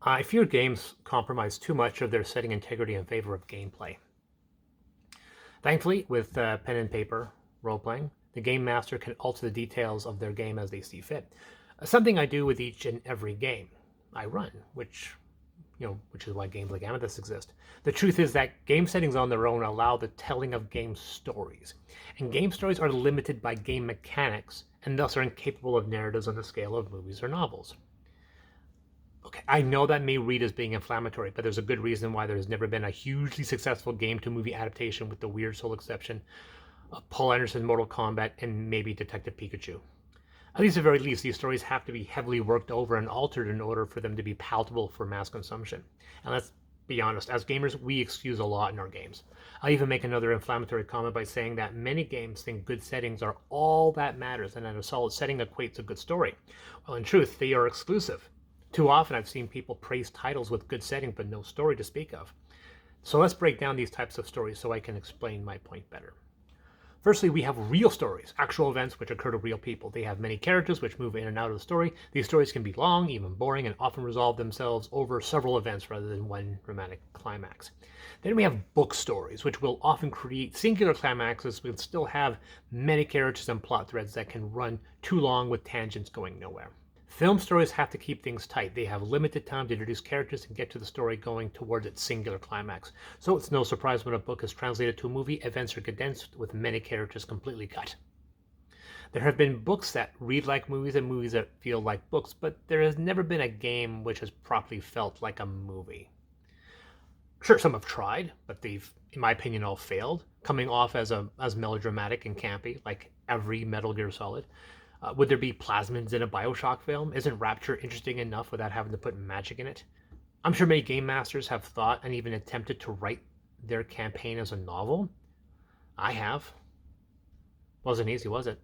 I fear games compromise too much of their setting integrity in favor of gameplay. Thankfully, with pen and paper role playing, the game master can alter the details of their game as they see fit. Something I do with each and every game I run, which is why games like Amethyst exist. The truth is that game settings on their own allow the telling of game stories, and game stories are limited by game mechanics and thus are incapable of narratives on the scale of movies or novels. Okay, I know that may read as being inflammatory, but there's a good reason why there's never been a hugely successful game to movie adaptation with the weird sole exception of Paul Anderson's Mortal Kombat and maybe Detective Pikachu. At least, at the very least, these stories have to be heavily worked over and altered in order for them to be palatable for mass consumption. And let's be honest, as gamers, we excuse a lot in our games. I'll even make another inflammatory comment by saying that many games think good settings are all that matters and that a solid setting equates a good story. Well, in truth, they are exclusive. Too often I've seen people praise titles with good setting but no story to speak of. So let's break down these types of stories so I can explain my point better. Firstly, we have real stories, actual events which occur to real people. They have many characters which move in and out of the story. These stories can be long, even boring, and often resolve themselves over several events rather than one dramatic climax. Then we have book stories, which will often create singular climaxes but still have many characters and plot threads that can run too long with tangents going nowhere. Film stories have to keep things tight. They have limited time to introduce characters and get to the story going towards its singular climax. So it's no surprise when a book is translated to a movie, events are condensed with many characters completely cut. There have been books that read like movies and movies that feel like books, but there has never been a game which has properly felt like a movie. Sure, some have tried, but they've, in my opinion, all failed, coming off as melodramatic and campy, like every Metal Gear Solid. Would there be plasmids in a Bioshock film? Isn't Rapture interesting enough without having to put magic in it? I'm sure many game masters have thought and even attempted to write their campaign as a novel. I have. Wasn't easy, was it?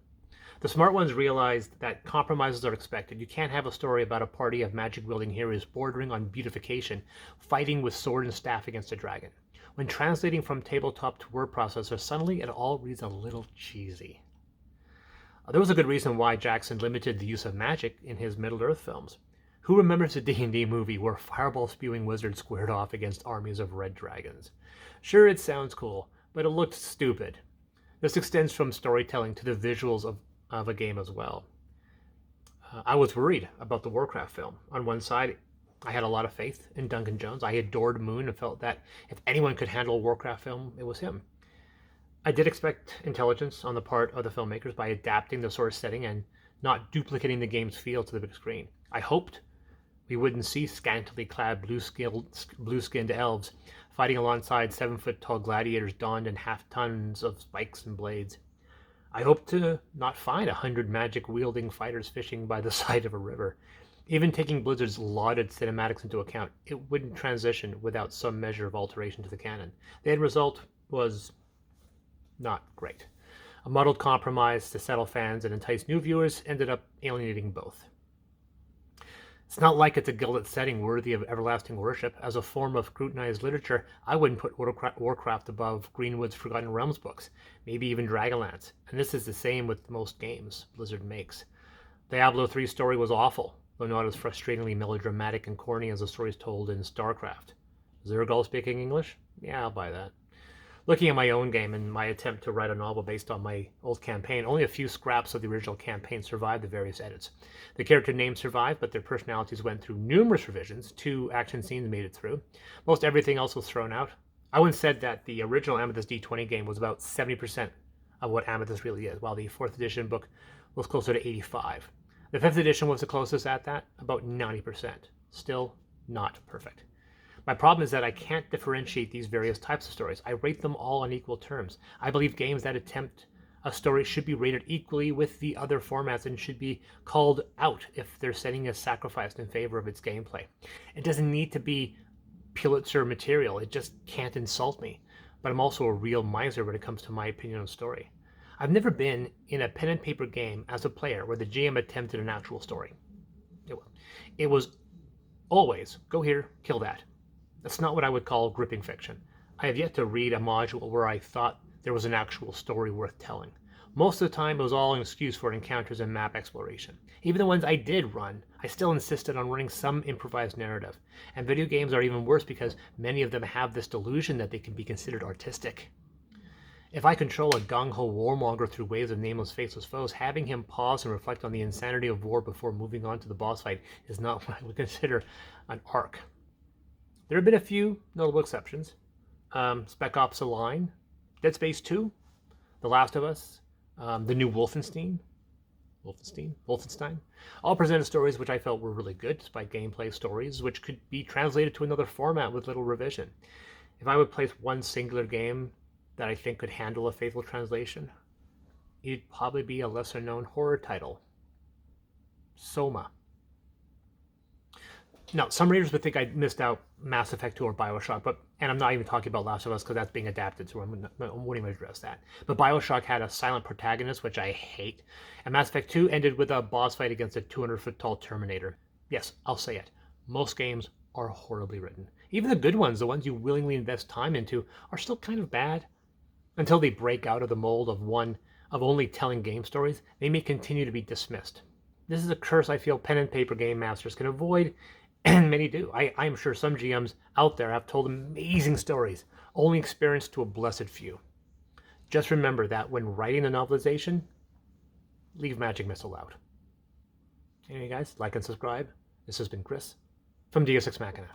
The smart ones realized that compromises are expected. You can't have a story about a party of magic-wielding heroes bordering on beautification, fighting with sword and staff against a dragon. When translating from tabletop to word processor, suddenly it all reads a little cheesy. There was a good reason why Jackson limited the use of magic in his Middle-earth films. Who remembers a D&D movie where fireball-spewing wizards squared off against armies of red dragons? Sure, it sounds cool, but it looked stupid. This extends from storytelling to the visuals of a game as well. I was worried about the Warcraft film. On one side, I had a lot of faith in Duncan Jones. I adored Moon and felt that if anyone could handle a Warcraft film, it was him. I did expect intelligence on the part of the filmmakers by adapting the source setting and not duplicating the game's feel to the big screen. I hoped we wouldn't see scantily clad blue-skinned elves fighting alongside 7-foot-tall gladiators donned in half-tons of spikes and blades. I hoped to not find 100 magic-wielding fighters fishing by the side of a river. Even taking Blizzard's lauded cinematics into account, it wouldn't transition without some measure of alteration to the canon. The end result was not great. A muddled compromise to settle fans and entice new viewers ended up alienating both. It's not like it's a gilded setting worthy of everlasting worship. As a form of scrutinized literature, I wouldn't put Warcraft above Greenwood's Forgotten Realms books, maybe even Dragonlance. And this is the same with most games Blizzard makes. Diablo 3's story was awful, though not as frustratingly melodramatic and corny as the stories told in StarCraft. Zergal speaking English? Yeah, I'll buy that. Looking at my own game and my attempt to write a novel based on my old campaign, only a few scraps of the original campaign survived the various edits. The character names survived, but their personalities went through numerous revisions. 2 action scenes made it through. Most everything else was thrown out. I once said that the original Amethyst D20 game was about 70% of what Amethyst really is, while the 4th edition book was closer to 85. The 5th edition was the closest at that, about 90%. Still not perfect. My problem is that I can't differentiate these various types of stories. I rate them all on equal terms. I believe games that attempt a story should be rated equally with the other formats and should be called out if their setting is sacrificed in favor of its gameplay. It doesn't need to be Pulitzer material. It just can't insult me. But I'm also a real miser when it comes to my opinion on story. I've never been in a pen and paper game as a player where the GM attempted an actual story. It was always, go here, kill that. That's not what I would call gripping fiction. I have yet to read a module where I thought there was an actual story worth telling. Most of the time, it was all an excuse for encounters and map exploration. Even the ones I did run, I still insisted on running some improvised narrative. And video games are even worse because many of them have this delusion that they can be considered artistic. If I control a gung-ho warmonger through waves of nameless, faceless foes, having him pause and reflect on the insanity of war before moving on to the boss fight is not what I would consider an arc. There have been a few notable exceptions. Spec Ops: The Line, Dead Space 2, The Last of Us, the new Wolfenstein, all presented stories which I felt were really good, despite gameplay stories which could be translated to another format with little revision. If I would place one singular game that I think could handle a faithful translation, it'd probably be a lesser-known horror title, Soma. Now, some readers would think I missed out Mass Effect 2 or Bioshock, and I'm not even talking about Last of Us because that's being adapted, so I won't even address that. But Bioshock had a silent protagonist, which I hate, and Mass Effect 2 ended with a boss fight against a 200-foot-tall Terminator. Yes, I'll say it. Most games are horribly written. Even the good ones, the ones you willingly invest time into, are still kind of bad. Until they break out of the mold of only telling game stories, they may continue to be dismissed. This is a curse I feel pen and paper game masters can avoid, and many do. I am sure some GMs out there have told amazing stories, only experienced to a blessed few. Just remember that when writing a novelization, leave Magic Missile out. Anyway guys, like and subscribe. This has been Chris from Deus Ex Machina.